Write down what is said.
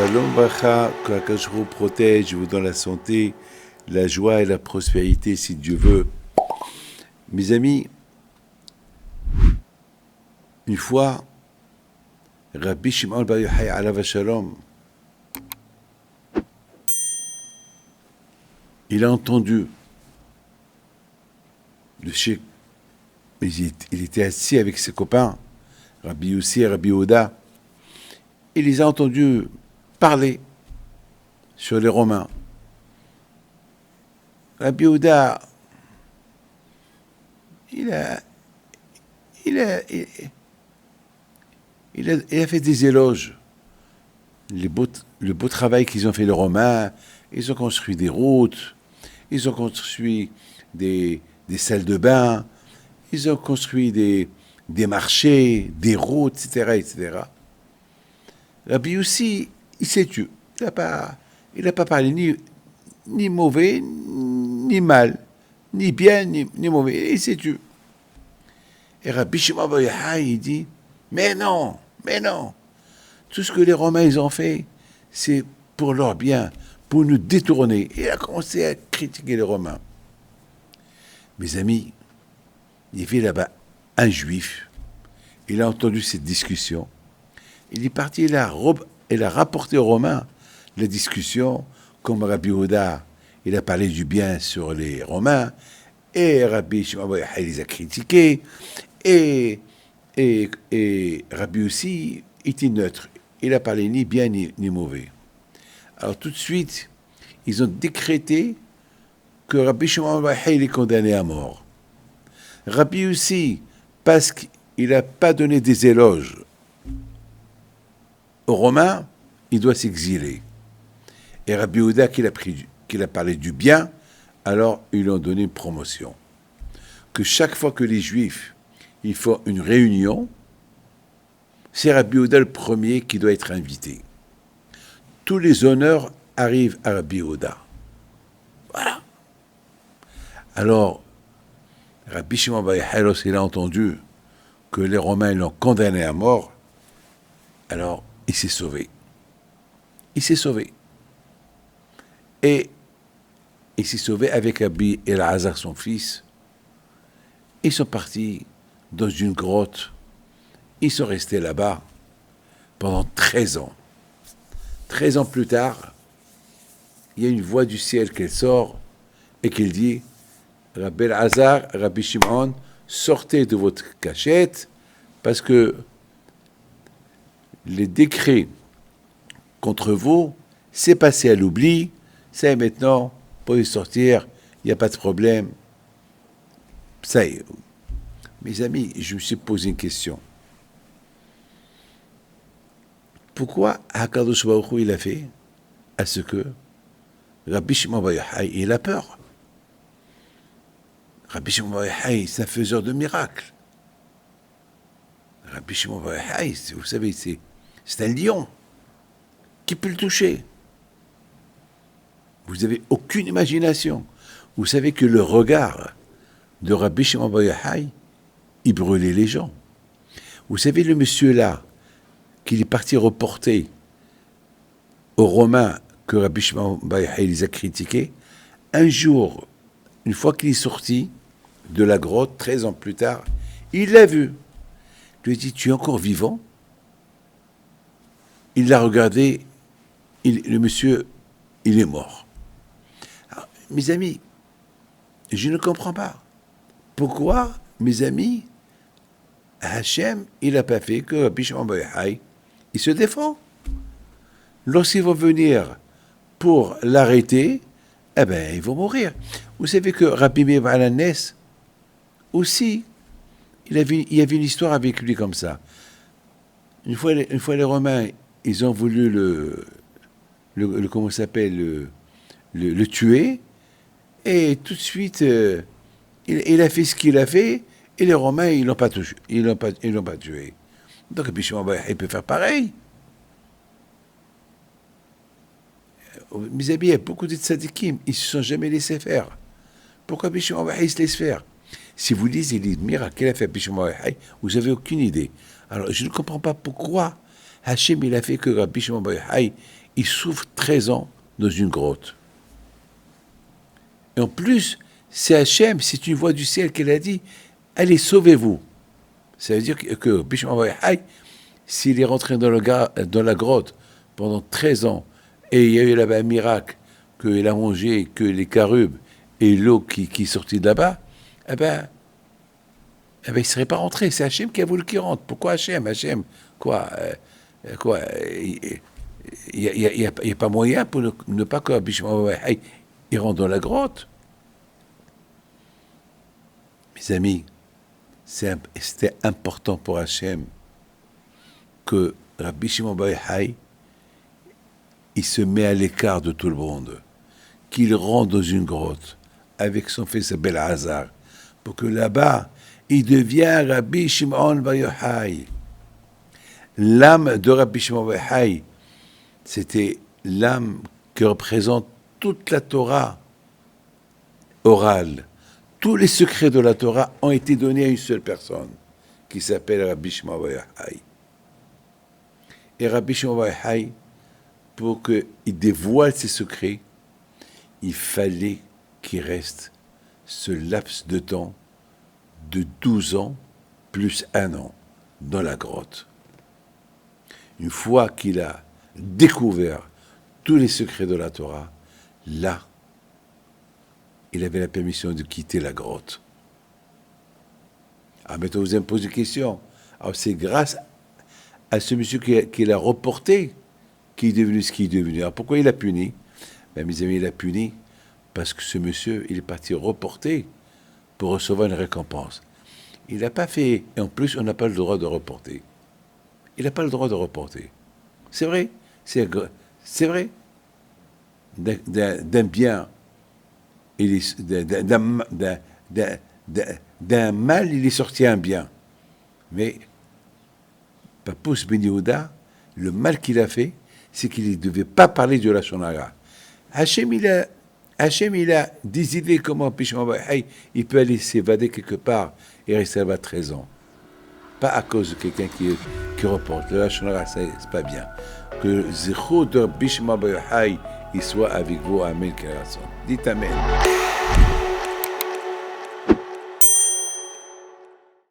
Shalom Bracha, que Akadosh Baruch Hu protège, vous donne la santé, la joie et la prospérité si Dieu veut. Mes amis, une fois, Rabbi Shimon Bar Yochai alav Shalom, il a entendu le cheikh, il était assis avec ses copains, Rabbi Yossi et Rabbi Oda, il les a entendus parler sur les Romains. Rabbi Oda, il a fait des éloges. Le beau travail qu'ils ont fait les Romains, ils ont construit des routes, ils ont construit des salles de bain, ils ont construit des marchés, des routes, etc., etc. Rabbi Yossi, il s'est tué. Il n'a pas parlé ni mauvais, ni mal, ni bien, ni mauvais. Il s'est tué. Et Rabbi Shimon Bar Yochai, il dit, mais non, tout ce que les Romains ils ont fait, c'est pour leur bien, pour nous détourner. Et il a commencé à critiquer les Romains. Mes amis, il y avait là-bas un juif, il a entendu cette discussion, il est parti, il a rapporté aux Romains la discussion, comme Rabbi Oda, il a parlé du bien sur les Romains, et Rabbi Shimon Bar Yochai les a critiqués, et Rabbi aussi était neutre, il n'a parlé ni bien ni mauvais. Alors tout de suite, ils ont décrété que Rabbi Shimon Bar Yochai est condamné à mort. Rabbi aussi, parce qu'il n'a pas donné des éloges aux Romains, il doit s'exiler. Et Rabbi Oda, qu'il a parlé du bien, alors ils lui ont donné une promotion. Que chaque fois que les Juifs ils font une réunion, c'est Rabbi Oda le premier qui doit être invité. Tous les honneurs arrivent à Rabbi Oda. Voilà. Alors, Rabbi Shimon Bar Yochai, lorsqu'il a entendu que les Romains l'ont condamné à mort, alors il s'est sauvé. Et il s'est sauvé avec Rabbi Elazar, son fils. Ils sont partis dans une grotte. Ils sont restés là-bas pendant 13 ans. 13 ans plus tard, il y a une voix du ciel qui sort et qui dit « Rabbi Elazar, Rabbi Shimon, sortez de votre cachette parce que les décrets contre vous, c'est passé à l'oubli, c'est maintenant, vous pouvez sortir, il n'y a pas de problème. » Ça y est. Mes amis, je me suis posé une question. Pourquoi Akadosh Baruch Hu il a fait à ce que Rabbi Shimon Bar Yochai il a peur? Rabbi Shimon Bar Yochai, c'est un faiseur de miracles. Rabbi Shimon Bar Yochai, vous savez, c'est un lion. Qui peut le toucher? Vous n'avez aucune imagination. Vous savez que le regard de Rabbi Shimon Bar Yochai, il brûlait les gens. Vous savez, le monsieur-là, qu'il est parti reporter aux Romains que Rabbi Shimon Bar Yochai les a critiqués, un jour, une fois qu'il est sorti de la grotte, 13 ans plus tard, il l'a vu. Il lui a dit, tu es encore vivant? Il l'a regardé, le monsieur, il est mort. Alors, mes amis, je ne comprends pas. Pourquoi, mes amis, Hachem, il n'a pas fait que Rabbi Shimon Bar Yochai, il se défend. Lorsqu'ils vont venir pour l'arrêter, eh bien, ils vont mourir. Vous savez que Rabbi Meir Baal HaNes, aussi, il y avait une histoire avec lui comme ça. Une fois les Romains, ils ont voulu comment ça s'appelle, le tuer, et tout de suite, il a fait ce qu'il a fait, et les Romains, ils l'ont pas touché, ils l'ont pas tué. Donc, Rabbi Shimon Bar Yochai peut faire pareil. Mes amis, il y a beaucoup de tzadikim, ils ne se sont jamais laissés faire. Pourquoi Rabbi Shimon Bar Yochai se laisse faire? Si vous lisez les miracles qu'il a fait Rabbi Shimon Bar Yochai, vous n'avez aucune idée. Alors, je ne comprends pas pourquoi Hachem, il a fait que Rabbi Shimon Bar Yochai, il souffre 13 ans dans une grotte. Et en plus, c'est Hachem, c'est une voix du ciel qu'elle a dit, allez, sauvez-vous. Ça veut dire que Bishma Bayhai, s'il est rentré dans la grotte pendant 13 ans, et il y a eu là-bas un miracle, qu'il a mangé, que les carubes et l'eau qui sortit de là-bas, eh ben, il ne serait pas rentré. C'est Hachem qui a voulu qu'il rentre. Pourquoi Hachem? Hachem, quoi il n'y a pas moyen pour ne pas que Bishma Bayhai, il rentre dans la grotte. Mes amis, c'était important pour Hachem que Rabbi Shimon Bar Yochai, il se met à l'écart de tout le monde, qu'il rentre dans une grotte avec son fils Belazar, pour que là-bas, il devient Rabbi Shimon Bar Yochai. L'âme de Rabbi Shimon Bar Yochai, c'était l'âme qui représente toute la Torah orale. Tous les secrets de la Torah ont été donnés à une seule personne, qui s'appelle Rabbi Shimon Bar Yochai. Et Rabbi Shimon Bar Yochai, pour qu'il dévoile ses secrets, il fallait qu'il reste ce laps de temps de 12 ans plus 1 an dans la grotte. Une fois qu'il a découvert tous les secrets de la Torah, là, il avait la permission de quitter la grotte. Alors maintenant, vous allez me poser une question. Alors c'est grâce à ce monsieur qui l'a reporté qu'il est devenu ce qu'il est devenu. Alors pourquoi il a puni? Ben, mes amis, il a puni parce que ce monsieur, il est parti reporter pour recevoir une récompense. Il n'a pas fait... Et en plus, on n'a pas le droit de reporter. Il n'a pas le droit de reporter. C'est vrai. C'est vrai. D'un bien... D'un mal, il est sorti un bien. Mais Papous Ben Yehuda, le mal qu'il a fait, c'est qu'il ne devait pas parler de la Lashon Hara. Hachem, il a des idées comment Bishma Bar Yochai, il peut aller s'évader quelque part et rester là-bas 13 ans. Pas à cause de quelqu'un qui reporte. Le Lashon Hara, c'est pas bien. Que le zéro de Bishma Bar Yochai, il soit avec vous. Amen. Dites Amen.